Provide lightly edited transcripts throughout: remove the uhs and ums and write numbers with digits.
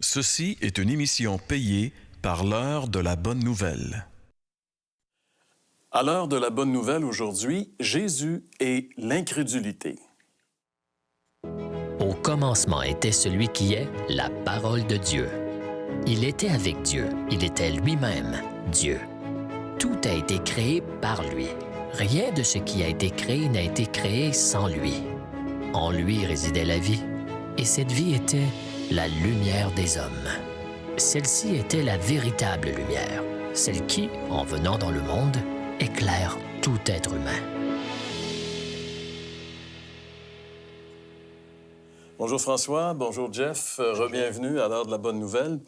Ceci est une émission payée par l'heure de la bonne nouvelle. À l'heure de la bonne nouvelle aujourd'hui, Jésus et l'incrédulité. Au commencement était celui qui est la parole de Dieu. Il était avec Dieu, il était lui-même Dieu. Tout a été créé par lui. Rien de ce qui a été créé n'a été créé sans lui. En lui résidait la vie, et cette vie était la lumière des hommes. Celle-ci était la véritable lumière, celle qui, en venant dans le monde, éclaire tout être humain. Bonjour François, bonjour Jeff, re-bienvenue à l'heure de la bonne nouvelle.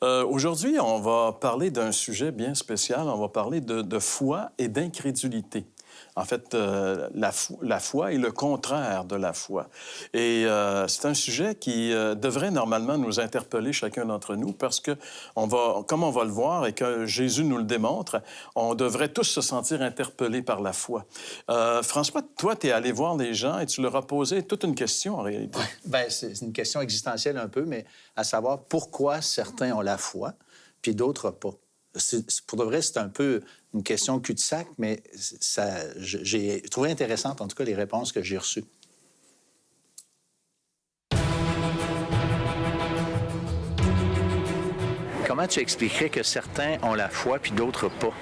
Aujourd'hui, on va parler d'un sujet bien spécial, on va parler de foi et d'incrédulité. En fait, la foi est le contraire de la foi. Et c'est un sujet qui devrait normalement nous interpeller chacun d'entre nous parce que, comme on va le voir et que Jésus nous le démontre, on devrait tous se sentir interpellés par la foi. François, toi, tu es allé voir les gens et tu leur as posé toute une question en réalité. Bien, c'est une question existentielle un peu, mais à savoir pourquoi certains ont la foi puis d'autres pas. Pour de vrai, c'est un peu une question cul-de-sac, mais j'ai trouvé intéressante, en tout cas, les réponses que j'ai reçues. Comment tu expliquerais que certains ont la foi puis d'autres pas?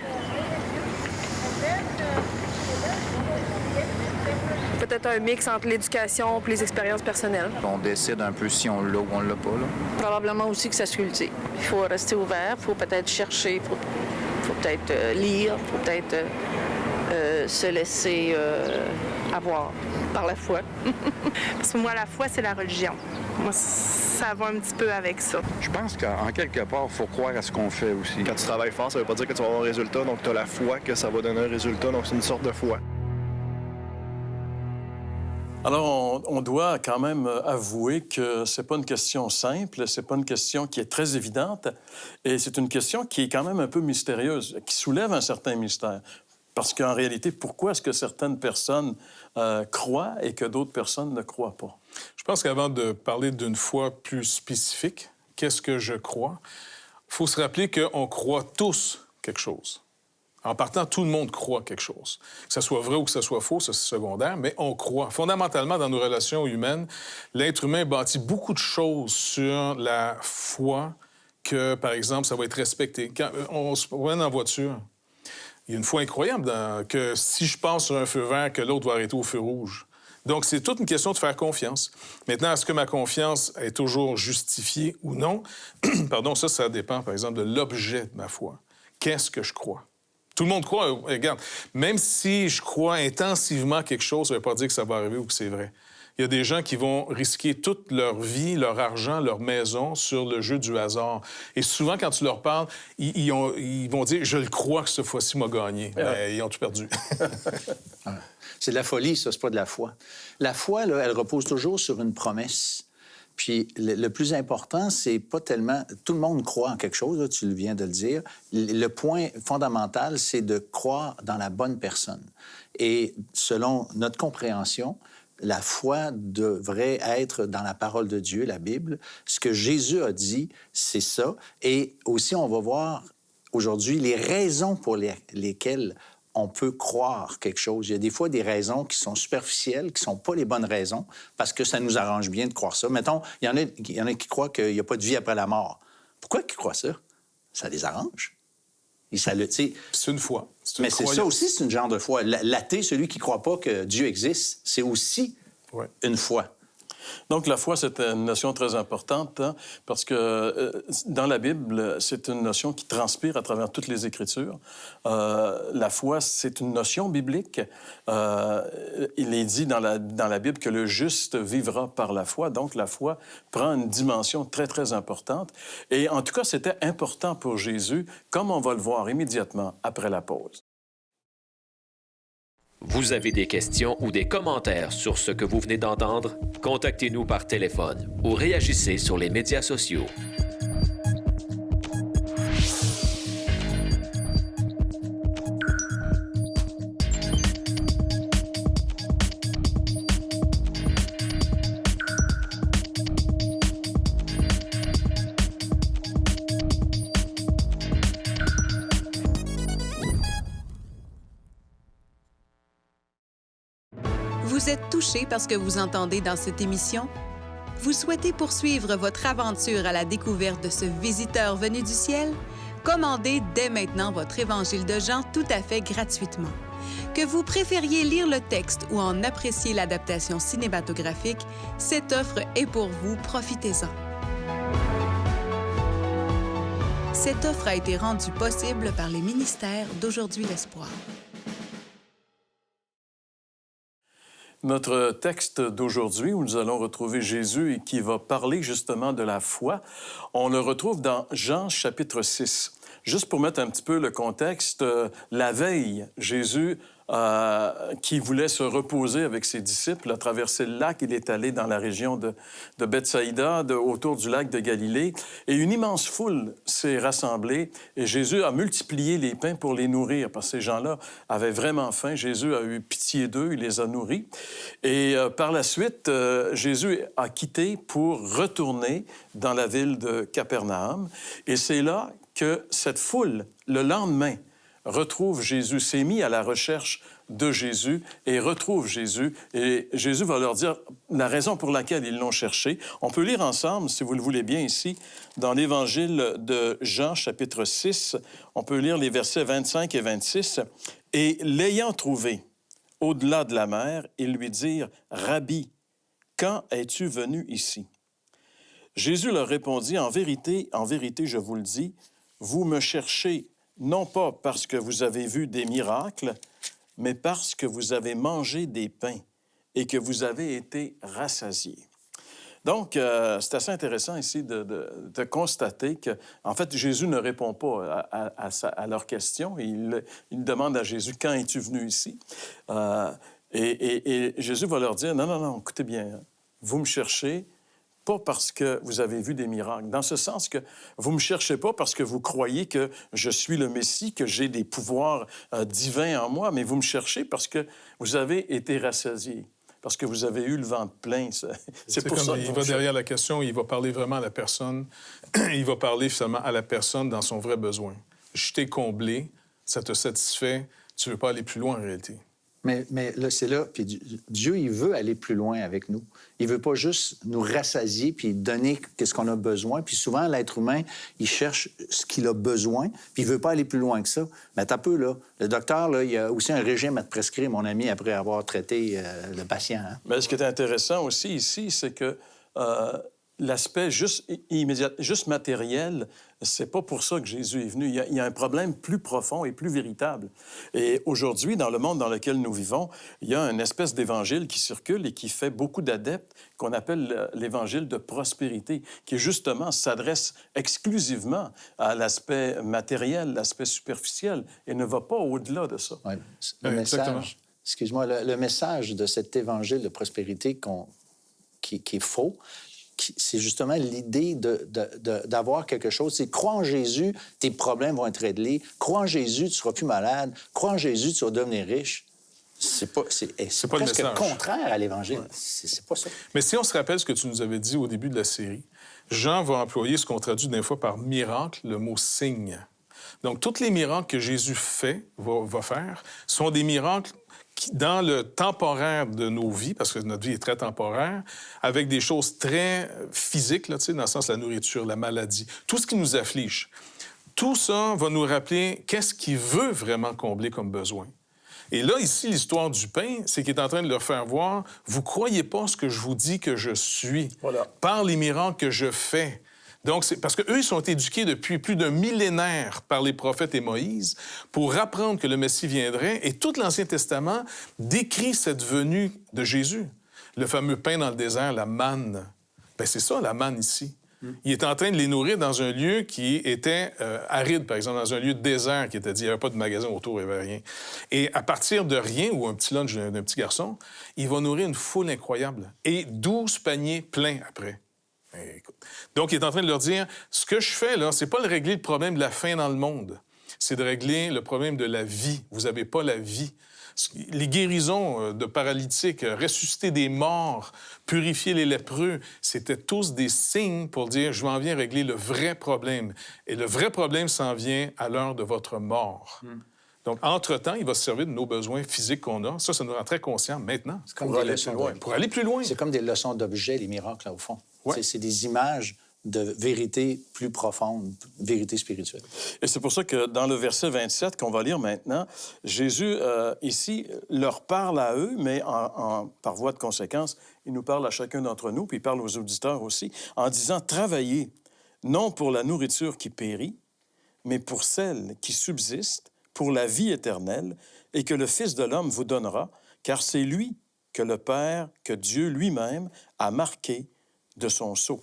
Peut-être un mix entre l'éducation et les expériences personnelles. On décide un peu si on l'a ou on l'a pas, là. Probablement aussi que ça se cultive. Il faut rester ouvert, il faut peut-être chercher, il faut peut-être lire, il faut peut-être se laisser avoir par la foi. Parce que moi, la foi, c'est la religion. Moi, ça va un petit peu avec ça. Je pense qu'en quelque part, il faut croire à ce qu'on fait aussi. Quand tu travailles fort, ça ne veut pas dire que tu vas avoir un résultat, donc tu as la foi que ça va donner un résultat, donc c'est une sorte de foi. Alors, on doit quand même avouer que c'est pas une question simple, c'est pas une question qui est très évidente, et c'est une question qui est quand même un peu mystérieuse, qui soulève un certain mystère. Parce qu'en réalité, pourquoi est-ce que certaines personnes croient et que d'autres personnes ne croient pas? Je pense qu'avant de parler d'une foi plus spécifique, qu'est-ce que je crois? Il faut se rappeler qu'on croit tous quelque chose. En partant, tout le monde croit quelque chose. Que ce soit vrai ou que ce soit faux, ça, c'est secondaire, mais on croit. Fondamentalement, dans nos relations humaines, l'être humain bâtit beaucoup de choses sur la foi que, par exemple, ça va être respecté. Quand on se promène en voiture, il y a une foi incroyable que si je passe sur un feu vert, que l'autre va arrêter au feu rouge. Donc, c'est toute une question de faire confiance. Maintenant, est-ce que ma confiance est toujours justifiée ou non? Pardon, ça dépend, par exemple, de l'objet de ma foi. Qu'est-ce que je crois? Tout le monde croit. Regarde, même si je crois intensivement quelque chose, ça ne veut pas dire que ça va arriver ou que c'est vrai. Il y a des gens qui vont risquer toute leur vie, leur argent, leur maison sur le jeu du hasard. Et souvent, quand tu leur parles, ils vont dire « Je le crois que cette fois-ci m'a gagné. » Mais ils ont tout perdu. C'est de la folie, ça, c'est pas de la foi. La foi, là, elle repose toujours sur une promesse. Puis le plus important, c'est pas tellement... Tout le monde croit en quelque chose, là, tu viens de le dire. Le point fondamental, c'est de croire dans la bonne personne. Et selon notre compréhension, la foi devrait être dans la parole de Dieu, la Bible. Ce que Jésus a dit, c'est ça. Et aussi, on va voir aujourd'hui les raisons pour lesquelles on peut croire quelque chose. Il y a des fois des raisons qui sont superficielles, qui ne sont pas les bonnes raisons, parce que ça nous arrange bien de croire ça. Mettons, il y en a qui croient qu'il n'y a pas de vie après la mort. Pourquoi ils croient ça? Ça les arrange. C'est une foi. Mais c'est ça aussi, c'est une genre de foi. L'athée, celui qui ne croit pas que Dieu existe, c'est aussi une foi. Donc, la foi, c'est une notion très importante, hein, parce que dans la Bible, c'est une notion qui transpire à travers toutes les Écritures. La foi, c'est une notion biblique. Il est dit dans la Bible que le juste vivra par la foi. Donc, la foi prend une dimension très, très importante. Et en tout cas, c'était important pour Jésus, comme on va le voir immédiatement après la pause. Vous avez des questions ou des commentaires sur ce que vous venez d'entendre? Contactez-nous par téléphone ou réagissez sur les médias sociaux. Vous êtes touché par ce que vous entendez dans cette émission? Vous souhaitez poursuivre votre aventure à la découverte de ce visiteur venu du ciel? Commandez dès maintenant votre Évangile de Jean tout à fait gratuitement. Que vous préfériez lire le texte ou en apprécier l'adaptation cinématographique, cette offre est pour vous, profitez-en. Cette offre a été rendue possible par les ministères d'Aujourd'hui l'Espoir. Notre texte d'aujourd'hui, où nous allons retrouver Jésus et qui va parler justement de la foi, on le retrouve dans Jean chapitre 6. Juste pour mettre un petit peu le contexte, la veille, Jésus, qui voulait se reposer avec ses disciples, a traversé le lac, il est allé dans la région de Bethsaïda, autour du lac de Galilée, et une immense foule s'est rassemblée, et Jésus a multiplié les pains pour les nourrir, parce que ces gens-là avaient vraiment faim. Jésus a eu pitié d'eux, il les a nourris. Et par la suite, Jésus a quitté pour retourner dans la ville de Capernaum, et c'est là que cette foule, le lendemain, retrouve Jésus, s'est mis à la recherche de Jésus et retrouve Jésus. Et Jésus va leur dire la raison pour laquelle ils l'ont cherché. On peut lire ensemble, si vous le voulez bien, ici, dans l'Évangile de Jean, chapitre 6. On peut lire les versets 25 et 26. « Et l'ayant trouvé au-delà de la mer, ils lui dirent, « Rabbi, quand es-tu venu ici? » Jésus leur répondit, en vérité, je vous le dis, vous me cherchez non pas parce que vous avez vu des miracles, mais parce que vous avez mangé des pains et que vous avez été rassasiés. » Donc, c'est assez intéressant ici de constater que, en fait, Jésus ne répond pas à leurs questions. Il demande à Jésus, « Quand es-tu venu ici? » Et Jésus va leur dire, « Non, écoutez bien, vous me cherchez, pas parce que vous avez vu des miracles, dans ce sens que vous ne me cherchez pas parce que vous croyez que je suis le Messie, que j'ai des pouvoirs divins en moi, mais vous me cherchez parce que vous avez été rassasiés, parce que vous avez eu le ventre plein. C'est pour ça que il va derrière la question, il va parler vraiment à la personne, il va parler finalement à la personne dans son vrai besoin. Je t'ai comblé, ça te satisfait, tu ne veux pas aller plus loin en réalité. Mais là, c'est là, puis Dieu, il veut aller plus loin avec nous. Il veut pas juste nous rassasier puis donner ce qu'on a besoin. Puis souvent, l'être humain, il cherche ce qu'il a besoin, puis il veut pas aller plus loin que ça. Mais t'as peu, là. Le docteur, là, il a aussi un régime à te prescrire, mon ami, après avoir traité le patient. Hein? Mais ce qui est intéressant aussi ici, c'est que l'aspect juste matériel, c'est pas pour ça que Jésus est venu. Il y a un problème plus profond et plus véritable. Et aujourd'hui, dans le monde dans lequel nous vivons, il y a une espèce d'évangile qui circule et qui fait beaucoup d'adeptes, qu'on appelle l'évangile de prospérité, qui justement s'adresse exclusivement à l'aspect matériel, l'aspect superficiel, et ne va pas au-delà de ça. Ouais. Le message de cet évangile de prospérité qui est faux, c'est justement l'idée d'avoir quelque chose. C'est crois en Jésus, tes problèmes vont être réglés. Crois en Jésus, tu seras plus malade. Crois en Jésus, tu vas devenir riche. C'est presque contraire à l'Évangile. Ouais. C'est pas ça. Mais si on se rappelle ce que tu nous avais dit au début de la série, Jean va employer ce qu'on traduit des fois par miracle, le mot signe. Donc, tous les miracles que Jésus va faire sont des miracles dans le temporaire de nos vies, parce que notre vie est très temporaire, avec des choses très physiques, là, dans le sens de la nourriture, la maladie, tout ce qui nous afflige. Tout ça va nous rappeler qu'est-ce qu'il veut vraiment combler comme besoin. Et là, ici, l'histoire du pain, c'est qu'il est en train de leur faire voir, vous croyez pas ce que je vous dis que je suis, par les miracles que je fais. Donc, c'est parce qu'eux, ils sont éduqués depuis plus d'un millénaire par les prophètes et Moïse pour apprendre que le Messie viendrait. Et tout l'Ancien Testament décrit cette venue de Jésus. Le fameux pain dans le désert, la manne. Bien, c'est ça, la manne ici. Il est en train de les nourrir dans un lieu qui était aride, par exemple, dans un lieu de désert qui était dit, il n'y avait pas de magasin autour, il n'y avait rien. Et à partir de rien, ou un petit lunch d'un petit garçon, il va nourrir une foule incroyable. Et 12 paniers pleins après. Donc, il est en train de leur dire, ce que je fais, là, c'est pas de régler le problème de la faim dans le monde. C'est de régler le problème de la vie. Vous n'avez pas la vie. Les guérisons de paralytiques, ressusciter des morts, purifier les lépreux, c'était tous des signes pour dire, je m'en viens régler le vrai problème. Et le vrai problème s'en vient à l'heure de votre mort. Donc, entre-temps, il va se servir de nos besoins physiques qu'on a. Ça nous rend très conscients maintenant. C'est comme Pour des aller leçons plus loin. Pour aller plus loin. C'est comme des leçons d'objets, les miracles, là, au fond. Ouais. C'est des images de vérité plus profonde, vérité spirituelle. Et c'est pour ça que dans le verset 27 qu'on va lire maintenant, Jésus, ici, leur parle à eux, mais par voie de conséquence, il nous parle à chacun d'entre nous, puis il parle aux auditeurs aussi, en disant « Travaillez, non pour la nourriture qui périt, mais pour celle qui subsiste, pour la vie éternelle, et que le Fils de l'homme vous donnera, car c'est lui que le Père, que Dieu lui-même a marqué de son sceau. »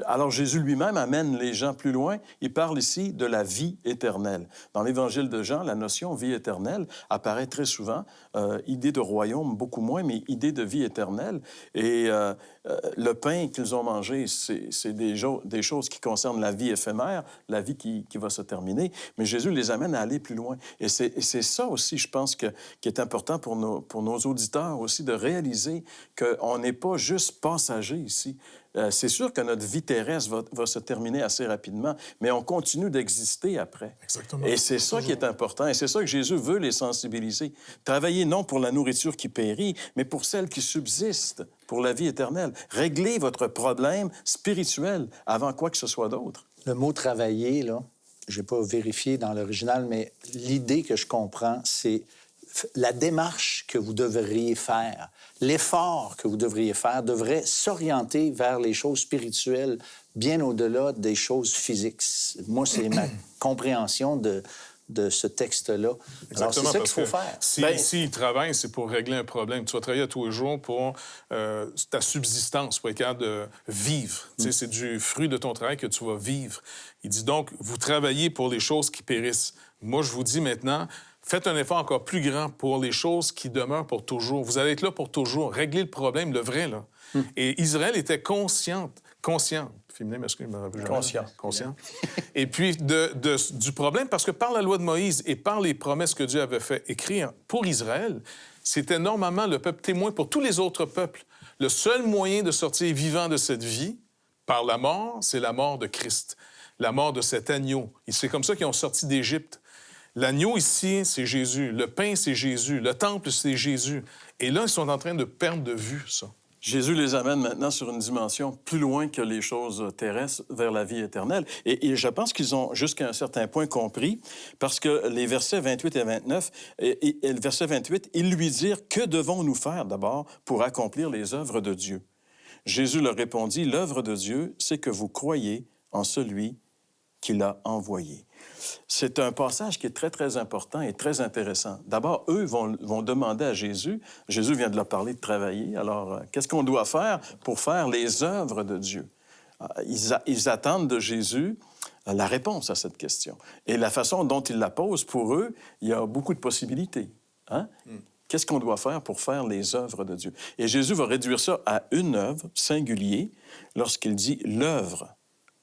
Alors, Jésus lui-même amène les gens plus loin. Il parle ici de la vie éternelle. Dans l'Évangile de Jean, la notion vie éternelle apparaît très souvent. Idée de royaume, beaucoup moins, mais idée de vie éternelle. Et le pain qu'ils ont mangé, c'est des choses qui concernent la vie éphémère, la vie qui va se terminer. Mais Jésus les amène à aller plus loin. Et c'est ça aussi, je pense, qui est important pour nos auditeurs aussi, de réaliser qu'on n'est pas juste passager ici. C'est sûr que notre vie terrestre va se terminer assez rapidement, mais on continue d'exister après. Exactement. Et c'est ça qui est important, et c'est ça que Jésus veut les sensibiliser. Travaillez non pour la nourriture qui périt, mais pour celle qui subsiste, pour la vie éternelle. Réglez votre problème spirituel avant quoi que ce soit d'autre. Le mot « travailler », là, je n'ai pas vérifié dans l'original, mais l'idée que je comprends, c'est la démarche que vous devriez faire, l'effort que vous devriez faire devrait s'orienter vers les choses spirituelles bien au-delà des choses physiques. Moi, c'est ma compréhension de ce texte-là. Alors, c'est ça qu'il faut faire. Si il travaille, c'est pour régler un problème. Tu vas travailler à tous les jours pour ta subsistance, pour être capable de vivre. C'est du fruit de ton travail que tu vas vivre. Il dit donc, vous travaillez pour les choses qui périssent. Moi, je vous dis maintenant, faites un effort encore plus grand pour les choses qui demeurent pour toujours. Vous allez être là pour toujours. Régler le problème, le vrai, là. Et Israël était conscient, féminin, masculin, je me rappelle jamais. Conscient. Et puis du problème, parce que par la loi de Moïse et par les promesses que Dieu avait fait écrire pour Israël, c'était normalement le peuple témoin pour tous les autres peuples. Le seul moyen de sortir vivant de cette vie, par la mort, c'est la mort de Christ, la mort de cet agneau. Et c'est comme ça qu'ils ont sorti d'Égypte. L'agneau ici, c'est Jésus. Le pain, c'est Jésus. Le temple, c'est Jésus. Et là, ils sont en train de perdre de vue ça. Jésus les amène maintenant sur une dimension plus loin que les choses terrestres, vers la vie éternelle. Et je pense qu'ils ont jusqu'à un certain point compris, parce que les versets 28 et 29, et le verset 28, ils lui dirent « Que devons-nous faire d'abord pour accomplir les œuvres de Dieu? » Jésus leur répondit « L'œuvre de Dieu, c'est que vous croyez en celui qui l'a envoyé. » C'est un passage qui est très, très important et très intéressant. D'abord, eux vont demander à Jésus, Jésus vient de leur parler de travailler, alors qu'est-ce qu'on doit faire pour faire les œuvres de Dieu? Ils attendent de Jésus la réponse à cette question. Et la façon dont il la pose, pour eux, il y a beaucoup de possibilités. Hein? Qu'est-ce qu'on doit faire pour faire les œuvres de Dieu? Et Jésus va réduire ça à une œuvre, singulier, lorsqu'il dit « l'œuvre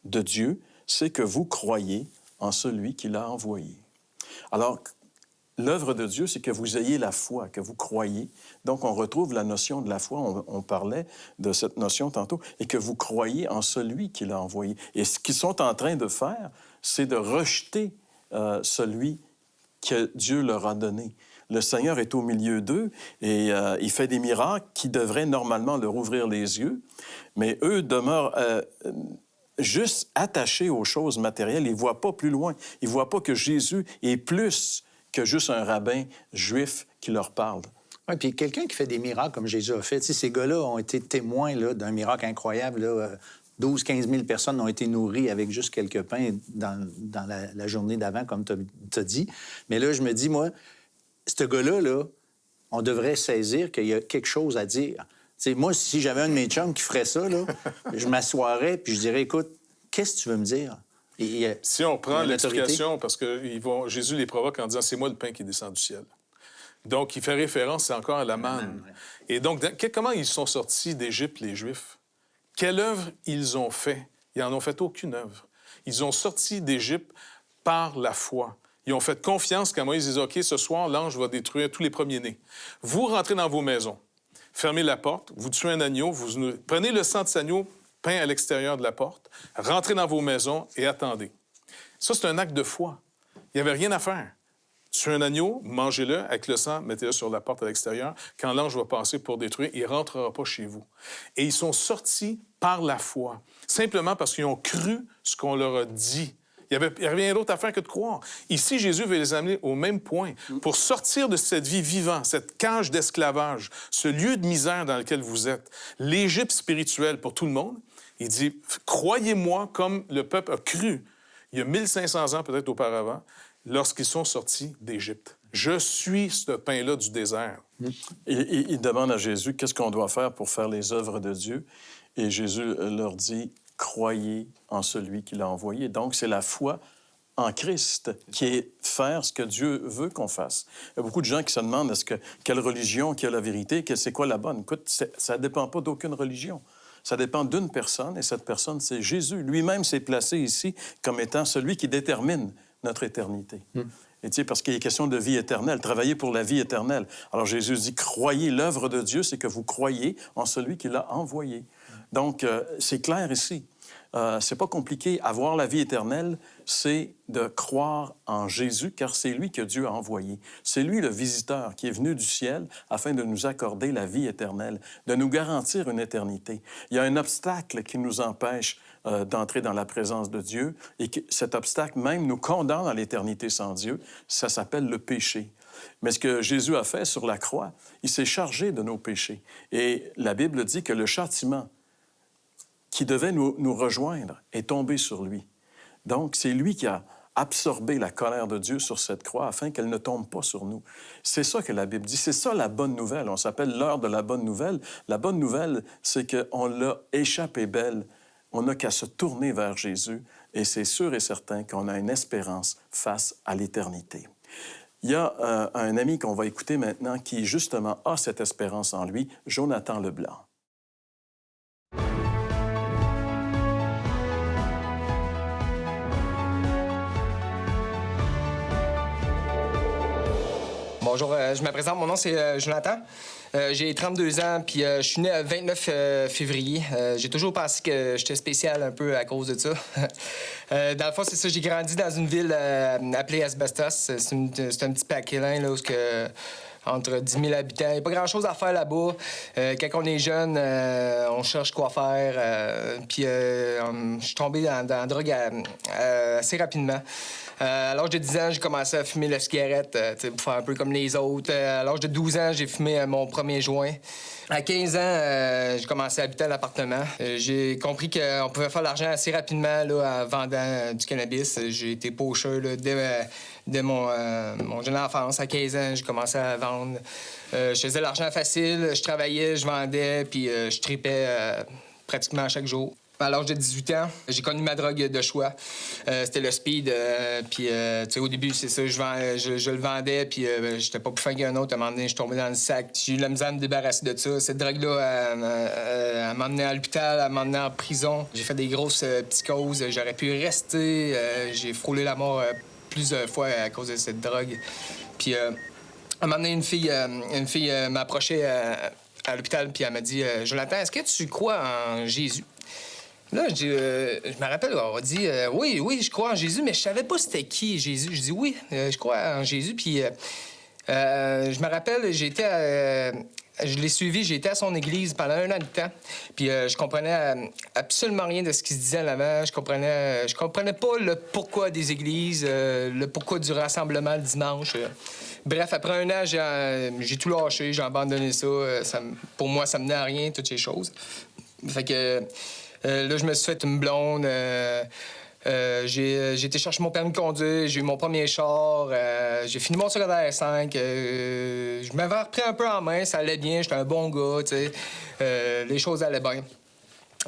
de Dieu, c'est que vous croyez en celui qui l'a envoyé. » Alors, l'œuvre de Dieu, c'est que vous ayez la foi, que vous croyez. Donc, on retrouve la notion de la foi, on parlait de cette notion tantôt, et que vous croyez en celui qui l'a envoyé. Et ce qu'ils sont en train de faire, c'est de rejeter celui que Dieu leur a donné. Le Seigneur est au milieu d'eux et il fait des miracles qui devraient normalement leur ouvrir les yeux, mais eux demeurent juste attachés aux choses matérielles. Ils ne voient pas plus loin. Ils ne voient pas que Jésus est plus que juste un rabbin juif qui leur parle. Oui, puis quelqu'un qui fait des miracles comme Jésus a fait, ces gars-là ont été témoins là, d'un miracle incroyable. Là, 12-15 000 personnes ont été nourries avec juste quelques pains dans la journée d'avant, comme tu as dit. Mais là, je me dis, moi, ce gars-là, là, on devrait saisir qu'il y a quelque chose à dire. T'sais, moi, si j'avais un de mes chums qui ferait ça, là, je m'assoirais puis je dirais, écoute, qu'est-ce que tu veux me dire? Si on prend l'explication, parce que Jésus les provoque en disant, c'est moi le pain qui descend du ciel. Donc, il fait référence encore à la manne. Ouais. Et donc, comment ils sont sortis d'Égypte, les Juifs? Quelle œuvre ils ont fait? Ils n'en ont fait aucune œuvre. Ils ont sorti d'Égypte par la foi. Ils ont fait confiance quand Moïse disait, OK, ce soir, l'ange va détruire tous les premiers-nés. Vous rentrez dans vos maisons. Fermez la porte, vous tuez un agneau, vous prenez le sang de cet agneau peint à l'extérieur de la porte, rentrez dans vos maisons et attendez. Ça, c'est un acte de foi. Il n'y avait rien à faire. tuez un agneau, mangez-le, avec le sang, mettez-le sur la porte à l'extérieur. Quand l'ange va passer pour détruire, il ne rentrera pas chez vous. Et ils sont sortis par la foi, simplement parce qu'ils ont cru ce qu'on leur a dit. Il n'y avait rien d'autre à faire que de croire. Ici, Jésus veut les amener au même point. Pour sortir de cette vie vivante, cette cage d'esclavage, ce lieu de misère dans lequel vous êtes, l'Égypte spirituelle pour tout le monde, il dit, croyez-moi comme le peuple a cru, il y a 1500 ans peut-être auparavant, lorsqu'ils sont sortis d'Égypte. Je suis ce pain-là du désert. Il demande à Jésus qu'est-ce qu'on doit faire pour faire les œuvres de Dieu. Et Jésus leur dit, croyez en celui qui l'a envoyé. Donc, c'est la foi en Christ qui est faire ce que Dieu veut qu'on fasse. Il y a beaucoup de gens qui se demandent quelle religion qui a la vérité, c'est quoi la bonne. Écoute, ça ne dépend pas d'aucune religion. Ça dépend d'une personne, et cette personne, c'est Jésus. Lui-même s'est placé ici comme étant celui qui détermine notre éternité. Et tu sais, parce qu'il est question de vie éternelle, travailler pour la vie éternelle. Alors Jésus dit, croyez, l'œuvre de Dieu, c'est que vous croyez en celui qui l'a envoyé. Donc, c'est clair ici. C'est pas compliqué. Avoir la vie éternelle, c'est de croire en Jésus, car c'est lui que Dieu a envoyé. C'est lui le visiteur qui est venu du ciel afin de nous accorder la vie éternelle, de nous garantir une éternité. Il y a un obstacle qui nous empêche d'entrer dans la présence de Dieu, et cet obstacle même nous condamne à l'éternité sans Dieu. Ça s'appelle le péché. Mais ce que Jésus a fait sur la croix, il s'est chargé de nos péchés. Et la Bible dit que le châtiment qui devait nous rejoindre est tombé sur lui. Donc, c'est lui qui a absorbé la colère de Dieu sur cette croix afin qu'elle ne tombe pas sur nous. C'est ça que la Bible dit. C'est ça la bonne nouvelle. On s'appelle l'heure de la bonne nouvelle. La bonne nouvelle, c'est qu'on l'a échappée belle. On n'a qu'à se tourner vers Jésus et c'est sûr et certain qu'on a une espérance face à l'éternité. Il y a un ami qu'on va écouter maintenant qui, justement, a cette espérance en lui, Jonathan Leblanc. Bonjour, je me présente, mon nom c'est Jonathan. J'ai 32 ans, puis je suis né le 29 février. J'ai toujours pensé que j'étais spécial un peu à cause de ça. Dans le fond, c'est ça, j'ai grandi dans une ville appelée Asbestos. C'est un petit paquelin, là, où entre 10 000 habitants. Il n'y a pas grand-chose à faire là-bas. Quand on est jeune, on cherche quoi faire. Puis je suis tombé dans la drogue assez rapidement. À l'âge de 10 ans, j'ai commencé à fumer la cigarette pour faire un peu comme les autres. À l'âge de 12 ans, j'ai fumé mon premier joint. À 15 ans, j'ai commencé à habiter à l'appartement. J'ai compris qu'on pouvait faire de l'argent assez rapidement là, en vendant du cannabis. J'ai été pocheur là, dès mon jeune enfance. À 15 ans, j'ai commencé à vendre. Je faisais de l'argent facile, je travaillais, je vendais, puis je tripais pratiquement chaque jour. À l'âge de 18 ans, j'ai connu ma drogue de choix. C'était le speed. Puis, tu sais, au début, c'est ça, je le vendais, puis j'étais pas plus fin qu'un autre. À un moment donné, je suis tombé dans le sac. J'ai eu la misère à me débarrasser de ça. Cette drogue-là, elle m'a emmené à l'hôpital, elle m'a emmené en prison. J'ai fait des grosses psychoses. J'aurais pu rester. J'ai frôlé la mort plusieurs fois à cause de cette drogue. Puis, à un moment donné, une fille m'a approché à l'hôpital, puis elle m'a dit « Jonathan, est-ce que tu crois en Jésus? » Là, je me rappelle, on a dit oui, je crois en Jésus, mais je savais pas c'était qui Jésus. Je dis oui, je crois en Jésus. Puis je me rappelle, je l'ai suivi, j'ai été à son église pendant 1 an de temps. Puis je comprenais absolument rien de ce qui se disait en avant. Je comprenais pas le pourquoi des églises, le pourquoi du rassemblement le dimanche. Bref, après 1 an, j'ai tout lâché, j'ai abandonné ça. Pour moi, ça menait à rien, toutes ces choses. Fait que là, je me suis fait une blonde. J'ai été chercher mon permis de conduire, j'ai eu mon premier char, j'ai fini mon secondaire 5. Je m'avais repris un peu en main, ça allait bien, j'étais un bon gars, tu sais. Les choses allaient bien.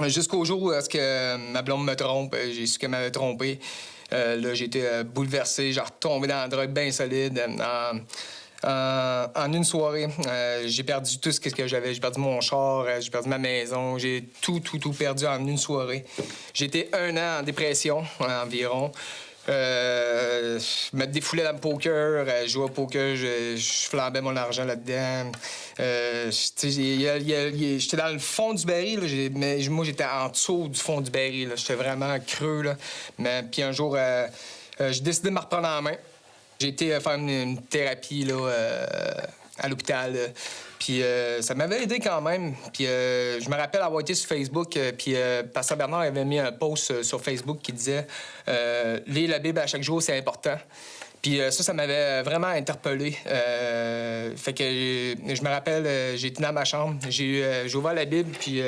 Jusqu'au jour où ma blonde me trompe, j'ai su qu'elle m'avait trompé. Là, j'ai été bouleversé, j'ai retombé dans la drogue bien solide. En une soirée, j'ai perdu tout ce que j'avais. J'ai perdu mon char, j'ai perdu ma maison, j'ai tout perdu en une soirée. J'ai été 1 an en dépression environ. Je me défoulais dans le poker, je jouais au poker, je flambais mon argent là-dedans. J'étais dans le fond du baril, là, mais moi, j'étais en dessous du fond du baril. J'étais vraiment creux. Là. Puis un jour, j'ai décidé de me reprendre en main. J'ai été faire une thérapie là, à l'hôpital. Puis ça m'avait aidé quand même. Puis je me rappelle avoir été sur Facebook, puis Pasteur Bernard avait mis un post sur Facebook qui disait « Lire la Bible à chaque jour, c'est important ». Puis ça m'avait vraiment interpellé. Fait que je me rappelle, j'ai été dans ma chambre, j'ai ouvert la Bible, puis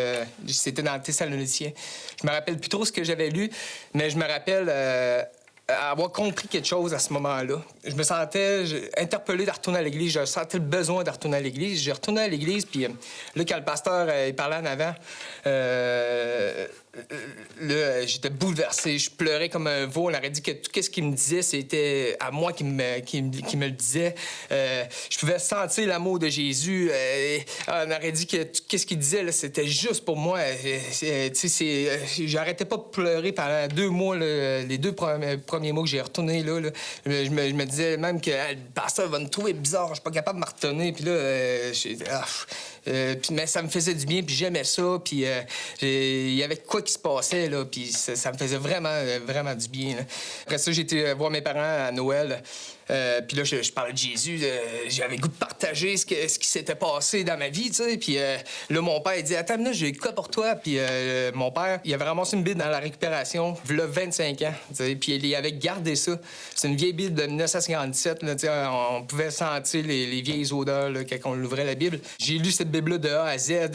c'était dans le Thessaloniciens. Je me rappelle plus trop ce que j'avais lu, mais je me rappelle avoir compris quelque chose à ce moment-là. Je me sentais interpellé de retourner à l'église. Je sentais le besoin de retourner à l'église. J'ai retourné à l'église, puis là, quand le pasteur il parlait en avant, là, j'étais bouleversé. Je pleurais comme un veau. On aurait dit que tout ce qu'il me disait, c'était à moi qui me le disait. Je pouvais sentir l'amour de Jésus. On aurait dit que tout ce qu'il disait, là, c'était juste pour moi. J'arrêtais pas de pleurer pendant 2 mois, là, les 2 premiers mois que j'ai retourné là. Je me disais même que le pasteur va me trouver bizarre. Je suis pas capable de me retenir. Puis là, mais ça me faisait du bien, puis j'aimais ça, puis il y avait quoi qui se passait, là, puis ça me faisait vraiment, vraiment du bien, là. Après ça, j'ai été voir mes parents à Noël, puis là, je parlais de Jésus, j'avais le goût de partager ce qui s'était passé dans ma vie, tu sais, puis là, mon père, il dit « Attends, là, j'ai quoi pour toi? » Puis mon père, il avait ramassé une Bible dans la récupération, il y a 25 ans, tu sais, puis il avait gardé ça. C'est une vieille Bible de 1957, là, tu sais, on pouvait sentir les vieilles odeurs, là, quand on l'ouvrait, la Bible. J'ai lu cette Bible-là de A à Z.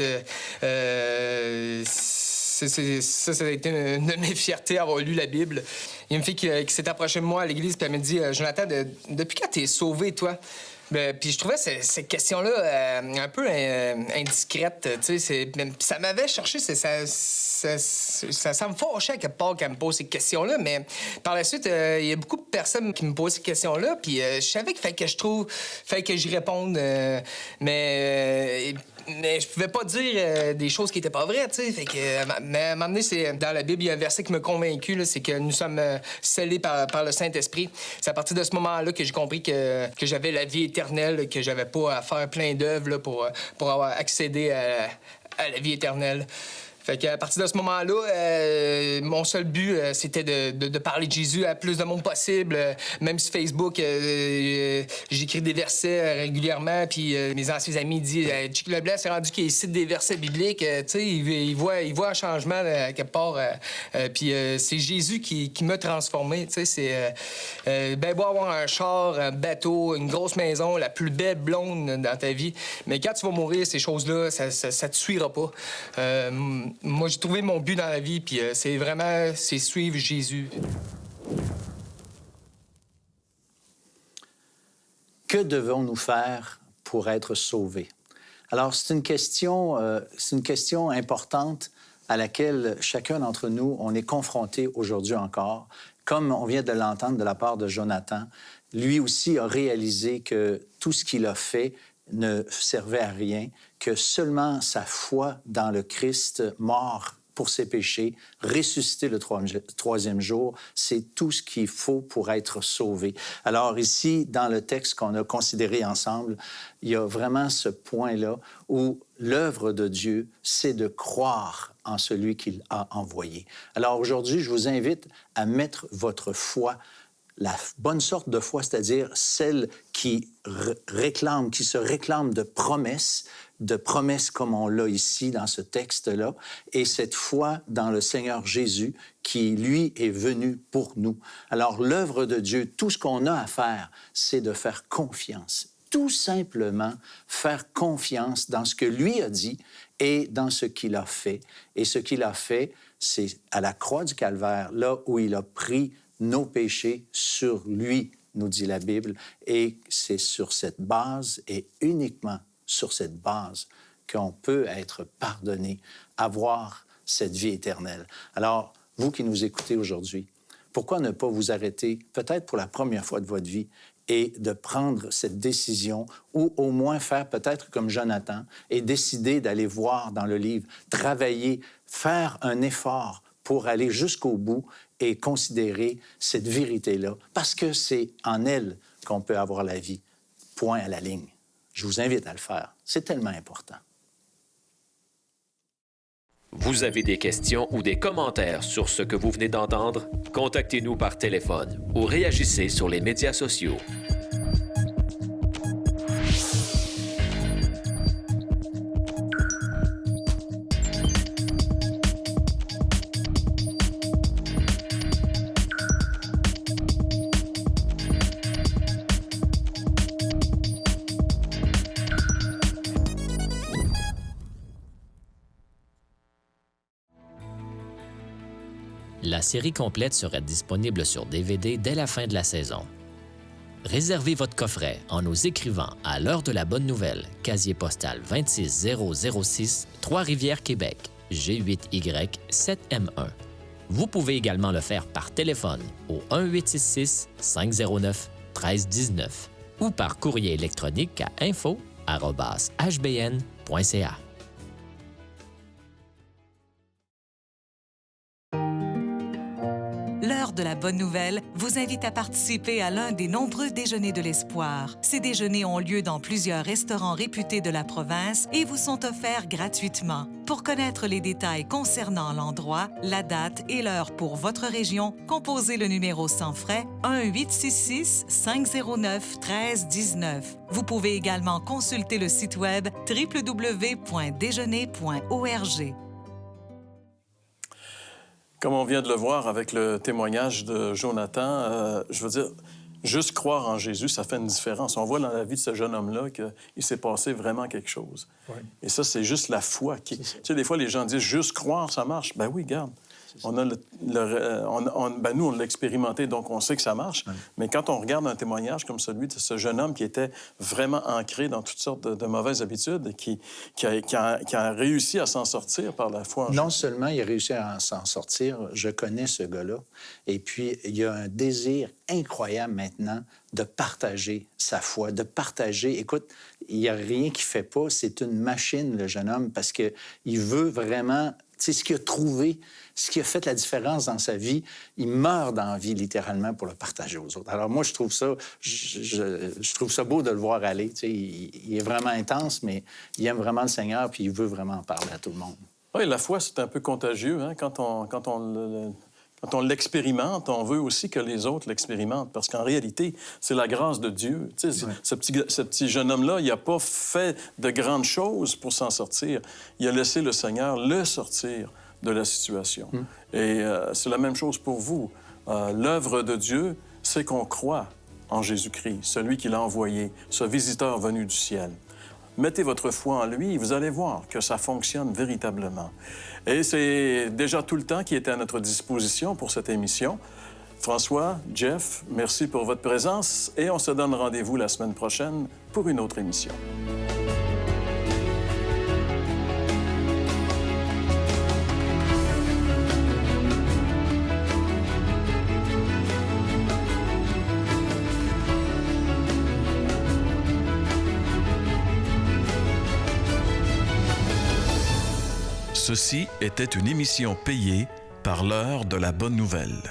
Ça a été une de mes fiertés, avoir lu la Bible. Il y a une fille qui s'est approchée de moi à l'église, puis elle me dit « Jonathan, depuis quand t'es sauvé, toi? » Puis je trouvais cette question-là un peu indiscrète, tu sais. Ça m'avait cherché, ça me fâchait à quelque part qu'elle me pose ces questions-là, mais par la suite, il y a beaucoup de personnes qui me posent ces questions-là, puis je savais qu'il fallait que j'y réponde, mais je pouvais pas dire des choses qui étaient pas vraies, tu sais. Fait que, mais à un moment donné, dans la Bible, il y a un verset qui m'a convaincu, là, c'est que nous sommes scellés par le Saint-Esprit. C'est à partir de ce moment-là que j'ai compris que j'avais la vie éternelle, que j'avais pas à faire plein d'œuvres là, pour avoir accédé à la vie éternelle. Fait qu'à partir de ce moment-là, mon seul but, c'était de parler de Jésus à plus de monde possible. Même sur Facebook, j'écris des versets régulièrement, puis mes anciens amis disent « Chick Leblanc s'est rendu qu'il cite des versets bibliques. » Tu sais, il voit un changement quelque part. Puis c'est Jésus qui m'a transformé. Tu sais, c'est ben beau avoir un char, un bateau, une grosse maison, la plus belle blonde dans ta vie. Mais quand tu vas mourir, ces choses-là, ça te suivra pas. Moi, j'ai trouvé mon but dans la vie, puis c'est suivre Jésus. Que devons-nous faire pour être sauvés? Alors, c'est une question importante à laquelle chacun d'entre nous, on est confronté aujourd'hui encore. Comme on vient de l'entendre de la part de Jonathan, lui aussi a réalisé que tout ce qu'il a fait ne servait à rien, que seulement sa foi dans le Christ mort pour ses péchés, ressuscité le 3e jour, c'est tout ce qu'il faut pour être sauvé. Alors ici, dans le texte qu'on a considéré ensemble, il y a vraiment ce point-là où l'œuvre de Dieu, c'est de croire en celui qu'il a envoyé. Alors aujourd'hui, je vous invite à mettre votre foi, la bonne sorte de foi, c'est-à-dire celle qui se réclame de promesses comme on l'a ici dans ce texte-là, et cette foi dans le Seigneur Jésus qui, lui, est venu pour nous. Alors, l'œuvre de Dieu, tout ce qu'on a à faire, c'est de faire confiance. Tout simplement faire confiance dans ce que lui a dit et dans ce qu'il a fait. Et ce qu'il a fait, c'est à la croix du Calvaire, là où il a pris nos péchés sur lui, nous dit la Bible, et c'est sur cette base et uniquement sur cette base qu'on peut être pardonné, avoir cette vie éternelle. Alors, vous qui nous écoutez aujourd'hui, pourquoi ne pas vous arrêter, peut-être pour la première fois de votre vie, et de prendre cette décision, ou au moins faire peut-être comme Jonathan, et décider d'aller voir dans le livre, travailler, faire un effort pour aller jusqu'au bout et considérer cette vérité-là, parce que c'est en elle qu'on peut avoir la vie. Point à la ligne. Je vous invite à le faire. C'est tellement important. Vous avez des questions ou des commentaires sur ce que vous venez d'entendre? Contactez-nous par téléphone ou réagissez sur les médias sociaux. La série complète serait disponible sur DVD dès la fin de la saison. Réservez votre coffret en nous écrivant à l'heure de la bonne nouvelle, casier postal 26006, Trois-Rivières, Québec, G8Y 7M1. Vous pouvez également le faire par téléphone au 1-866-509-1319 ou par courrier électronique à info@hbn.ca. L'heure de la bonne nouvelle vous invite à participer à l'un des nombreux déjeuners de l'espoir. Ces déjeuners ont lieu dans plusieurs restaurants réputés de la province et vous sont offerts gratuitement. Pour connaître les détails concernant l'endroit, la date et l'heure pour votre région, composez le numéro sans frais 1-866-509-1319. Vous pouvez également consulter le site web www.déjeuner.org. Comme on vient de le voir avec le témoignage de Jonathan, je veux dire, juste croire en Jésus, ça fait une différence. On voit dans la vie de ce jeune homme-là qu'il s'est passé vraiment quelque chose. Oui. Et ça, c'est juste la foi. Tu sais, des fois, les gens disent « juste croire, ça marche ». Ben oui, regarde. On a nous, on l'a expérimenté, donc on sait que ça marche. Oui. Mais quand on regarde un témoignage comme celui de ce jeune homme qui était vraiment ancré dans toutes sortes de mauvaises habitudes et qui a réussi à s'en sortir par la foi en Jésus. Non seulement il a réussi à s'en sortir, je connais ce gars-là, et puis il y a un désir incroyable maintenant de partager sa foi, de partager... Écoute, il n'y a rien qu'il ne fait pas. C'est une machine, le jeune homme, parce qu'il veut vraiment... C'est ce qu'il a trouvé, ce qui a fait la différence dans sa vie. Il meurt d'envie, littéralement, pour le partager aux autres. Alors moi, je trouve ça, je trouve ça beau de le voir aller. Tu sais, il est vraiment intense, mais il aime vraiment le Seigneur, puis il veut vraiment en parler à tout le monde. Oui, la foi, c'est un peu contagieux. Hein? Quand on l'expérimente, on veut aussi que les autres l'expérimentent, parce qu'en réalité, c'est la grâce de Dieu. Tu sais, ce petit jeune homme-là, il n'a pas fait de grandes choses pour s'en sortir. Il a laissé le Seigneur le sortir de la situation. Et c'est la même chose pour vous. L'œuvre de Dieu, c'est qu'on croit en Jésus-Christ, celui qui l'a envoyé, ce visiteur venu du ciel. Mettez votre foi en lui et vous allez voir que ça fonctionne véritablement. Et c'est déjà tout le temps qui était à notre disposition pour cette émission. François, Jeff, merci pour votre présence et on se donne rendez-vous la semaine prochaine pour une autre émission. Ceci était une émission payée par l'heure de la bonne nouvelle.